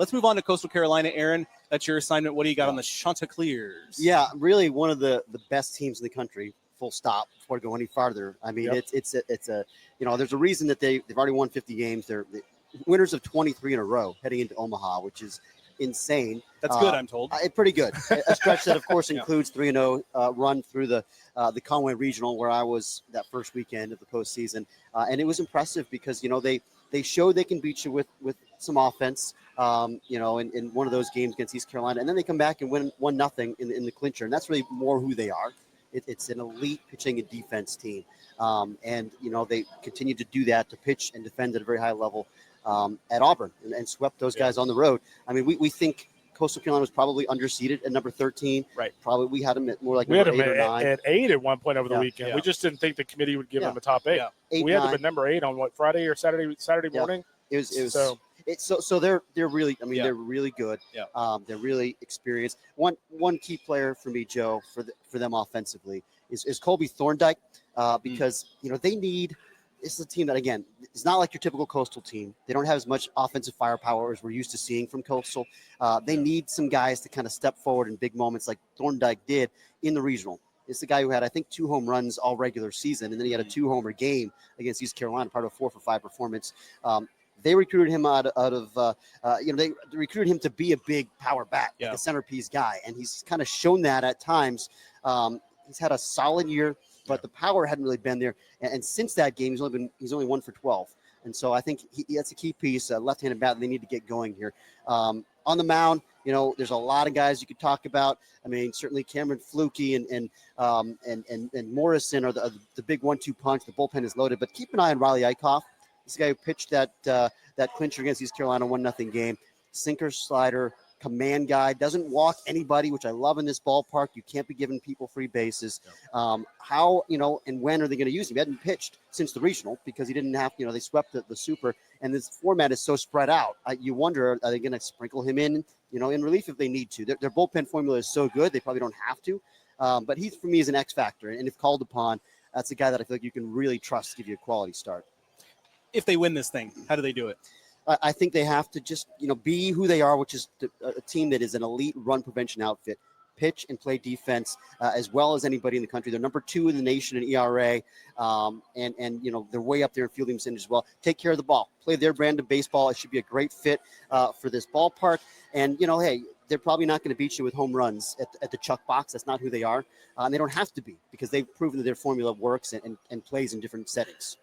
Let's move on to Coastal Carolina. Aaron, that's your assignment. What do you got on the Chanticleers? Yeah, really one of the best teams in the country, full stop, before I go any farther. I mean, it's a there's a reason that they've already won 50 games. They're the winners of 23 in a row heading into Omaha, which is insane. That's good, I'm told. Pretty good. A stretch that, of course, includes 3-0 run through the Conway Regional, where I was that first weekend of the postseason. And it was impressive because, they showed they can beat you with some offense, in one of those games against East Carolina. And then they come back and win 1-0 in the clincher. And that's really more who they are. It's an elite pitching and defense team. They continue to do that, to pitch and defend at a very high level at Auburn and swept those guys on the road. I mean, we think Coastal Carolina was probably underseeded at number 13. Right. Probably we had them at more like number 8 or 9. At 8 at one point over the weekend. Yeah. We just didn't think the committee would give them a top 8. Yeah. We had them at number 8 on Friday or Saturday morning. So they're really, they're really good. Yeah. They're really experienced. One key player for me, Joe, for them offensively is Colby Thorndike, because they need. This is a team that, again, it's not like your typical Coastal team. They don't have as much offensive firepower as we're used to seeing from Coastal. They need some guys to kind of step forward in big moments like Thorndike did in the regional. It's the guy who had, I think, 2 home runs all regular season, and then he had a 2-homer game against East Carolina, part of a 4-for-5 performance. They recruited him they recruited him to be a big power bat, like a centerpiece guy, and he's kind of shown that at times. He's had a solid year, but the power hadn't really been there. And since that game, he's only 1 for 12. And so I think that's a key piece, left-handed bat. They need to get going here. On the mound, there's a lot of guys you could talk about. I mean, certainly Cameron Fluke and Morrison are the big 1-2 punch. The bullpen is loaded, but keep an eye on Riley Eichhoff. This guy who pitched that clincher against East Carolina 1-0 game. Sinker, slider, command guy, doesn't walk anybody, which I love in this ballpark. You can't be giving people free bases. How, and when are they going to use him? He hadn't pitched since the regional because he didn't have, they swept the super, and this format is so spread out. You wonder, are they going to sprinkle him in relief if they need to? Their bullpen formula is so good, they probably don't have to. But he, for me, is an X factor. And if called upon, that's a guy that I feel like you can really trust to give you a quality start. If they win this thing, how do they do it? I think they have to just, be who they are, which is a team that is an elite run prevention outfit, pitch and play defense as well as anybody in the country. They're number 2 in the nation in ERA, and they're way up there in fielding percentage as well. Take care of the ball, play their brand of baseball. It should be a great fit for this ballpark. And, hey, they're probably not going to beat you with home runs at the Chuck box. That's not who they are. And they don't have to be because they've proven that their formula works and plays in different settings.